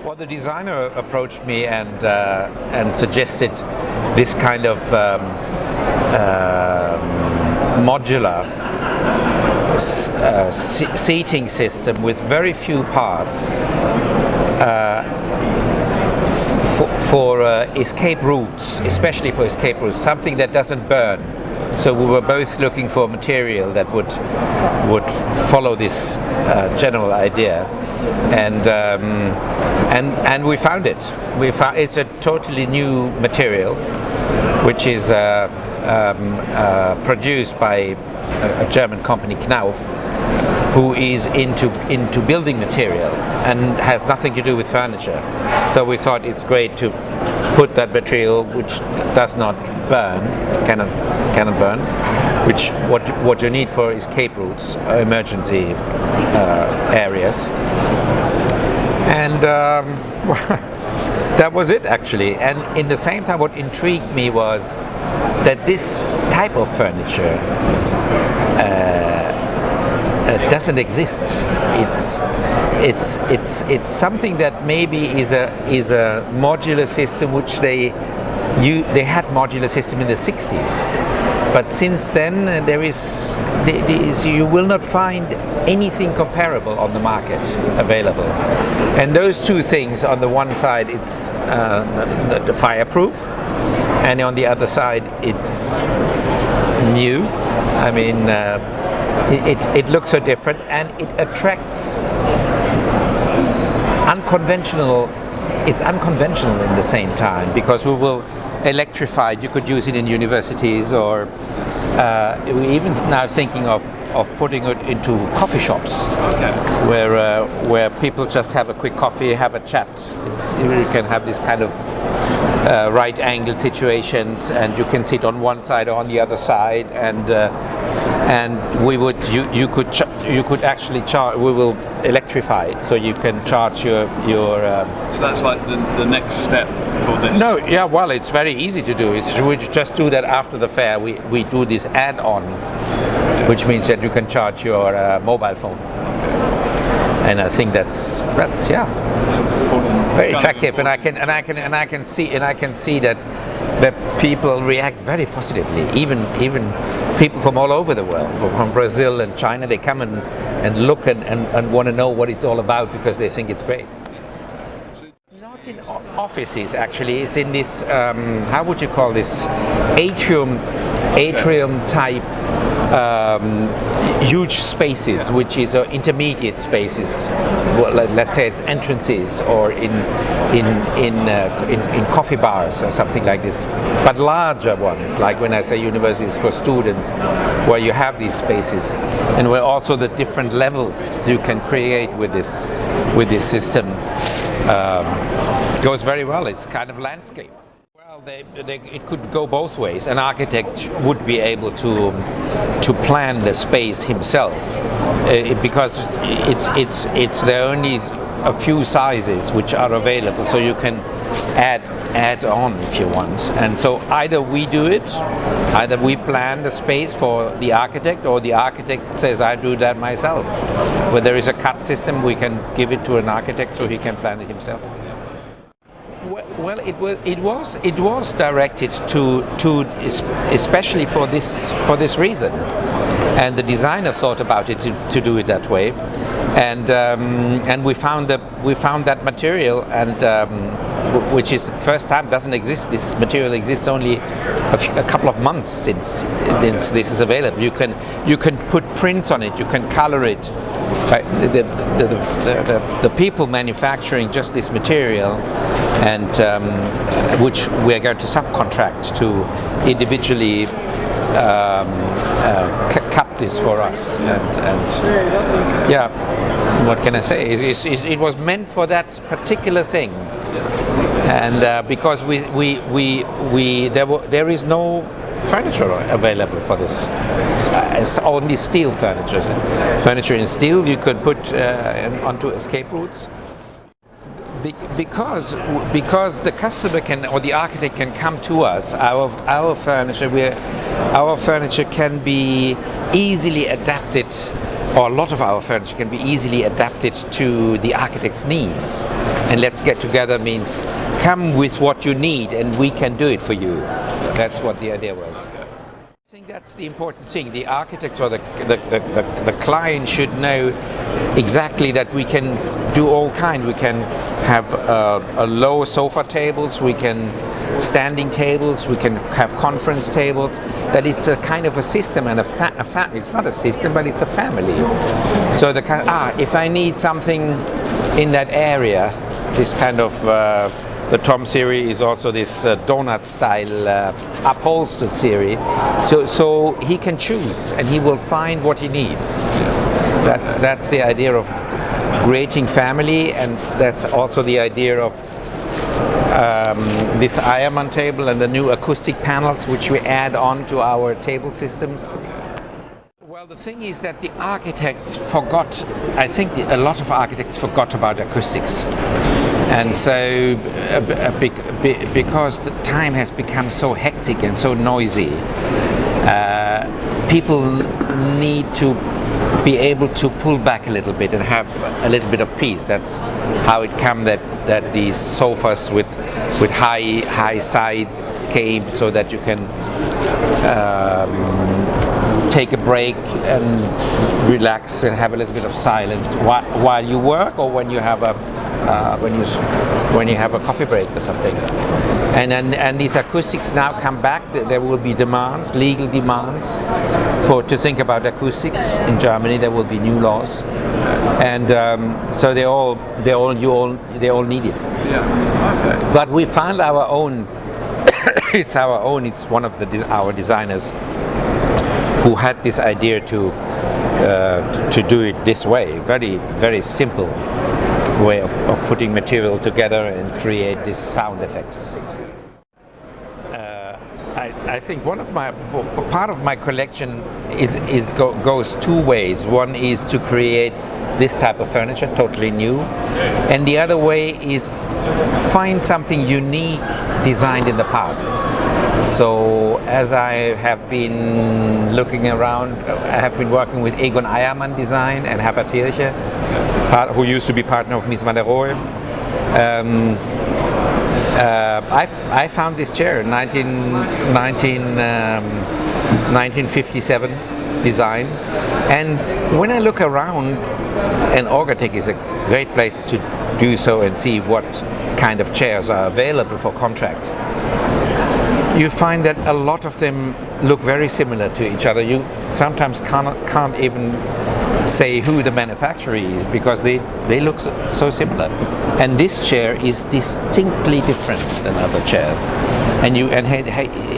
Well, the designer approached me and suggested this kind of modular seating system with very few parts for escape routes, especially for escape routes, something that doesn't burn. So we were both looking for material that would follow this general idea, and we found it. It's a totally new material, which is produced by a German company, Knauf, who is into building material and has nothing to do with furniture. So we thought it's great to put that material, which does not burn, cannot burn, which what you need for escape routes, emergency areas, and that was it actually. And in the same time, what intrigued me was that this type of furniture doesn't exist. It's something that maybe is a modular system, which they had modular system in the 60s, but since then you will not find anything comparable on the market available. And those two things, on the one side it's the fireproof, and on the other side it's new. I mean, it looks so different, and it attracts unconventional. It's unconventional in the same time, because we will electrify. You could use it in universities, or we're even now thinking of putting it into coffee shops, where people just have a quick coffee, have a chat. You can have this kind of right-angled situations, and you can sit on one side or on the other side, and you could actually charge. We will electrify it, so you can charge your. So that's like the next step for this. No, yeah. Well, it's very easy to do. We just do that after the fair. We do this add-on, which means that you can charge your mobile phone, and I think that's very attractive, and I can see that people react very positively. Even people from all over the world, from Brazil and China, they come and look and want to know what it's all about, because they think it's great. Not in offices actually. It's in this how would you call this, atrium type huge spaces, which is intermediate spaces. Well, let's say it's entrances, or in coffee bars or something like this, but larger ones, like when I say universities for students, where you have these spaces, and where also the different levels you can create with this system goes very well. It's kind of landscape. Well, it could go both ways. An architect would be able to plan the space himself, because there are only a few sizes which are available, so you can add on if you want. And so either we do it, either we plan the space for the architect, or the architect says, I do that myself. Where there is a cut system, we can give it to an architect so he can plan it himself. Well, it was directed to especially for this reason, and the designer thought about it to do it that way, and we found that material, and which is the first time, doesn't exist. This material exists only a couple of months since this is available. You can put prints on it, you can color it. The people manufacturing just this material, and which we are going to subcontract to individually cut this for us, and yeah, what can I say? It was meant for that particular thing, and because there is no furniture available for this. It's only steel furniture. Furniture in steel you could put onto escape routes. because the customer can, or the architect can come to us. Our furniture can be easily adapted, or a lot of our furniture can be easily adapted to the architect's needs. And let's get together means come with what you need, and we can do it for you. That's what the idea was. I think that's the important thing. The architect or the client should know exactly that we can do all kind. We can have low sofa tables, we can standing tables, we can have conference tables. That it's a kind of a system and it's not a system, but it's a family. So if I need something in that area, this kind of the Tom series is also this donut style upholstered series. So he can choose and he will find what he needs. That's the idea of creating family, and that's also the idea of this Eiermann table and the new acoustic panels which we add on to our table systems. Well, the thing is that the architects forgot, I think a lot of architects forgot about acoustics. And so, because the time has become so hectic and so noisy, people need to be able to pull back a little bit and have a little bit of peace. That's how it came that these sofas with high sides came, so that you can take a break and relax and have a little bit of silence while you work, or when you have a coffee break or something. And these acoustics now come back. There will be demands, legal demands, to think about acoustics in Germany. There will be new laws, and so they all need it. Yeah. Okay. But we found our own. It's our own. It's one of our designers who had this idea to do it this way. Very, very simple way of putting material together and create this sound effect. I think part of my collection goes two ways. One is to create this type of furniture, totally new, and the other way is find something unique designed in the past. So as I have been looking around, I have been working with Egon Eiermann Design and Herbert Hirche, who used to be partner of Mies van der Rohe. I found this chair in 1957 design, and when I look around, and orgatec is a great place to do so and see what kind of chairs are available for contract. You find that a lot of them look very similar to each other. You sometimes can't even say who the manufacturer is, because they look so similar. And this chair is distinctly different than other chairs. And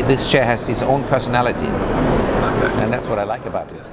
this chair has its own personality. And that's what I like about it.